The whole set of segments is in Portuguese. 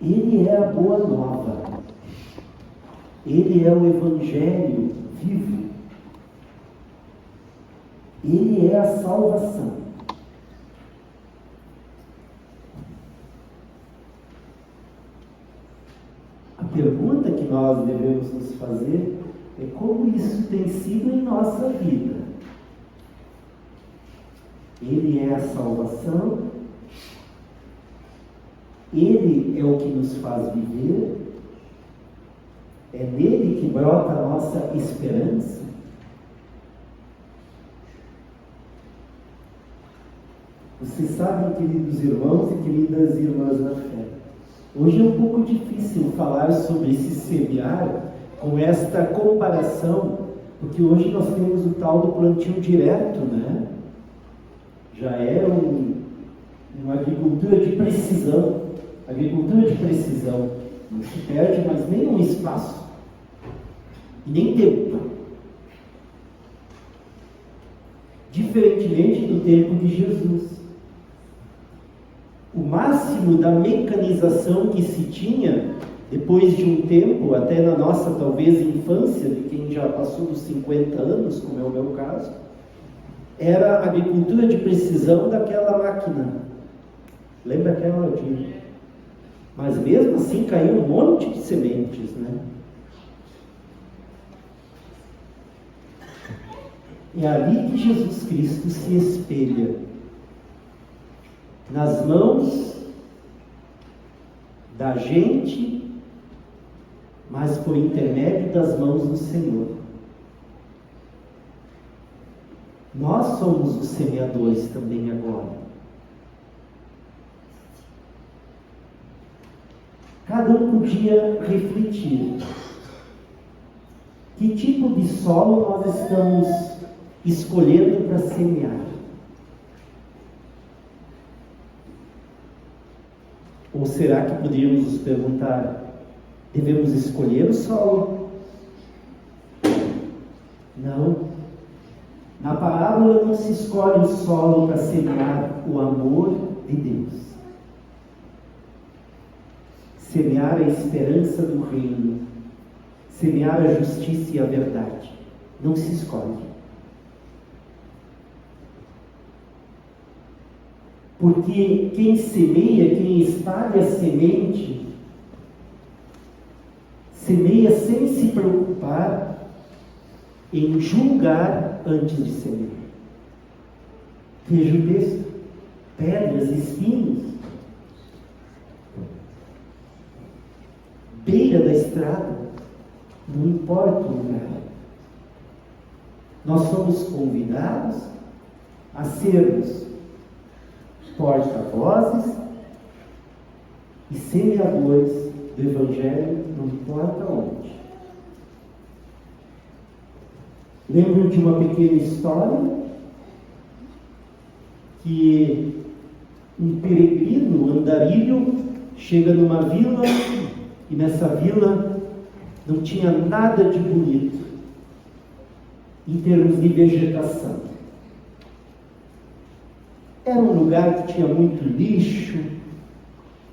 Ele é a boa nova. Ele é o Evangelho vivo. Ele é a salvação. A pergunta que nós devemos nos fazer é como isso tem sido em nossa vida. Ele é a salvação, Ele é o que nos faz viver, é nele que brota a nossa esperança. Vocês sabem, queridos irmãos e queridas irmãs na fé, hoje é um pouco difícil falar sobre esse semear com esta comparação, porque hoje nós temos o tal do plantio direto, né? Já é uma agricultura de precisão. Agricultura de precisão. Não se perde mais nenhum espaço. E nem tempo. Diferentemente do tempo de Jesus. O máximo da mecanização que se tinha, depois de um tempo, até na nossa talvez infância, de quem já passou dos 50 anos, como é o meu caso, era a agricultura de precisão daquela máquina. Lembra aquela de... Mas mesmo assim caiu um monte de sementes, né? É ali que Jesus Cristo se espelha. Nas mãos da gente, mas por intermédio das mãos do Senhor. Nós somos os semeadores também agora. Cada um podia refletir. Que tipo de solo nós estamos escolhendo para semear? Ou será que poderíamos nos perguntar, devemos escolher o solo? Não. Na parábola não se escolhe o solo para semear o amor de Deus. Semear a esperança do reino. Semear a justiça e a verdade. Não se escolhe. Porque quem semeia, quem espalha a semente, semeia sem se preocupar em julgar antes de semear. Veja o texto: pedras, espinhos, beira da estrada, não importa o lugar. Nós somos convidados a sermos porta-vozes e semeadores do Evangelho, não importa onde. Lembro de uma pequena história que um peregrino andarilho chega numa vila e nessa vila não tinha nada de bonito em termos de vegetação. Era um lugar que tinha muito lixo,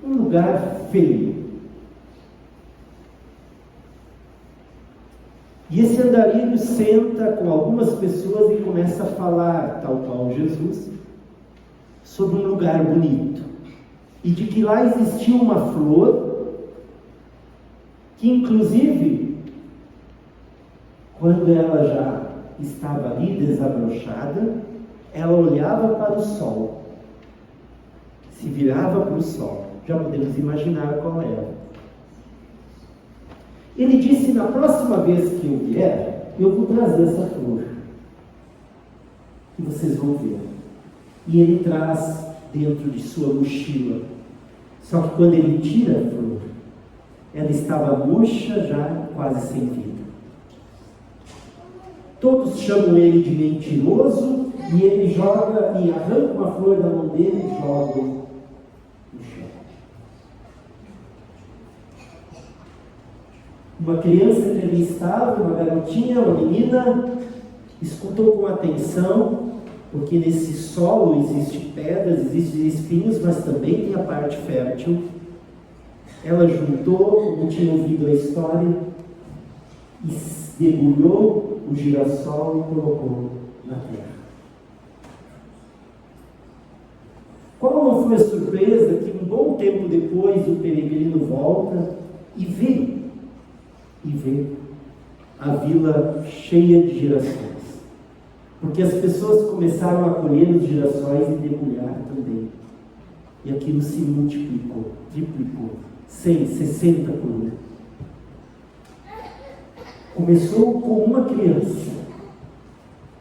um lugar feio. E esse andarilho senta com algumas pessoas e começa a falar, tal qual Jesus, sobre um lugar bonito. E de que lá existia uma flor que, inclusive, quando ela já estava ali desabrochada, ela olhava para o sol, se virava para o sol. Já podemos imaginar qual era. Ele disse: na próxima vez que eu vier, eu vou trazer essa flor, que vocês vão ver. E ele traz dentro de sua mochila. Só que quando ele tira a flor, ela estava murcha, já quase sem vida. Todos chamam ele de mentiroso, e ele joga e arranca uma flor da mão dele e joga no chão. Uma criança que ali estava, uma garotinha, uma menina, escutou com atenção, porque nesse solo existem pedras, existem espinhos, mas também tem a parte fértil. Ela juntou, como tinha ouvido a história, e debulhou o girassol e colocou na terra. Qual não foi a surpresa que um bom tempo depois o peregrino volta e vê a vila cheia de girassóis. Porque as pessoas começaram a colher os girassóis e debulhar também. E aquilo se multiplicou, triplicou, 100, 60 por um. Começou com uma criança.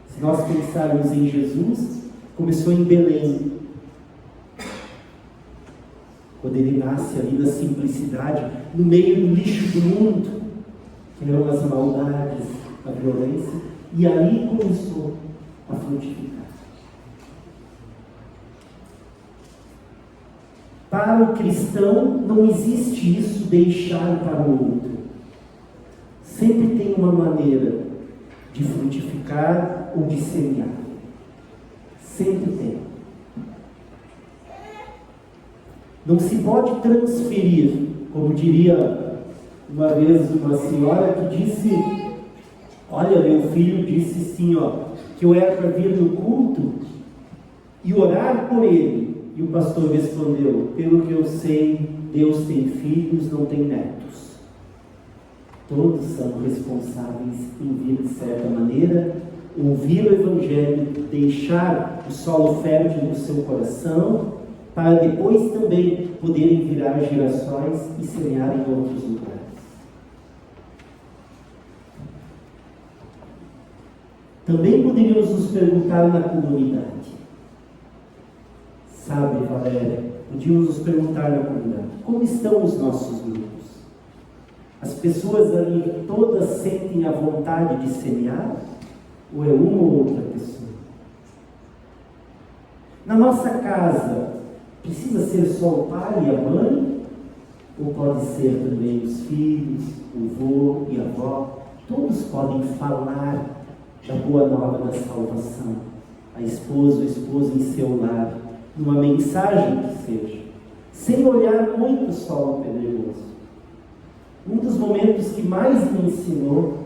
Se nós pensarmos em Jesus, começou em Belém. Quando ele nasce ali na simplicidade, no meio do lixo do mundo, que eram as maldades, a violência, e ali começou a frutificar. Para o cristão não existe isso deixar para o outro. Sempre tem uma maneira de frutificar ou de semear. Sempre tem. Não se pode transferir, como diria uma vez uma senhora que disse: olha, meu filho disse sim, que eu era para vir no culto e orar por ele. E o pastor respondeu: pelo que eu sei, Deus tem filhos, não tem netos. Todos são responsáveis em vir de certa maneira, ouvir o Evangelho, deixar o solo fértil no seu coração, para depois também poderem virar girassóis e semear em outros lugares. Também poderíamos nos perguntar na comunidade. Sabe, Valéria, podíamos nos perguntar na comunidade: como estão os nossos grupos? As pessoas ali todas sentem a vontade de semear? Ou é uma ou outra pessoa? Na nossa casa, precisa ser só o pai e a mãe? Ou pode ser também os filhos, o avô e a avó? Todos podem falar da boa nova da salvação. A esposa, o esposo em seu lar, numa mensagem que seja, sem olhar muito só o pedregoso. Um dos momentos que mais me ensinou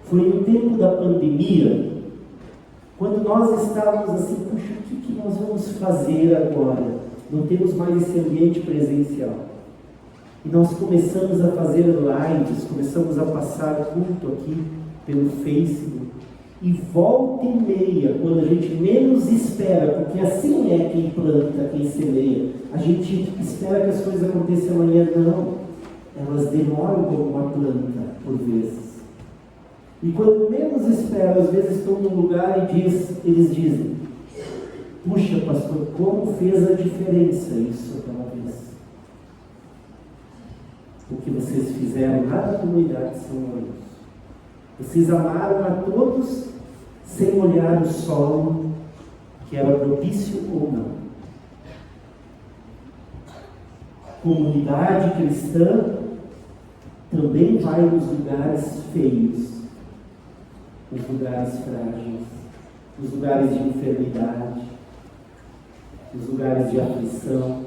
foi no tempo da pandemia, quando nós estávamos assim: puxa, o que nós vamos fazer agora? Não temos mais esse ambiente presencial. E nós começamos a fazer lives, começamos a passar culto aqui pelo Facebook. E volta e meia, quando a gente menos espera, porque assim é quem planta, quem semeia, a gente espera que as coisas aconteçam amanhã. Não, elas demoram como uma planta, por vezes. E quando menos espera, às vezes estão num lugar e eles dizem: puxa, pastor, como fez a diferença isso aquela vez? O que vocês fizeram lá na comunidade de São Lourenço. Vocês amaram a todos sem olhar o solo que era propício ou não. Comunidade cristã também vai nos lugares feios, nos lugares frágeis, nos lugares de enfermidade, nos lugares de aflição,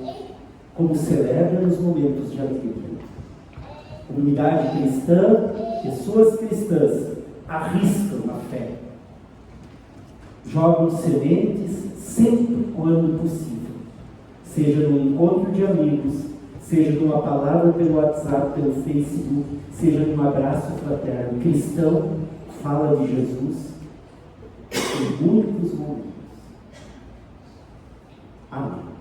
como celebra nos momentos de alegria. Comunidade cristã, pessoas cristãs arriscam a fé, jogam sementes sempre quando possível, seja no encontro de amigos, seja numa palavra pelo WhatsApp, pelo Facebook, seja num abraço fraterno. O cristão fala de Jesus em muitos momentos. Amém.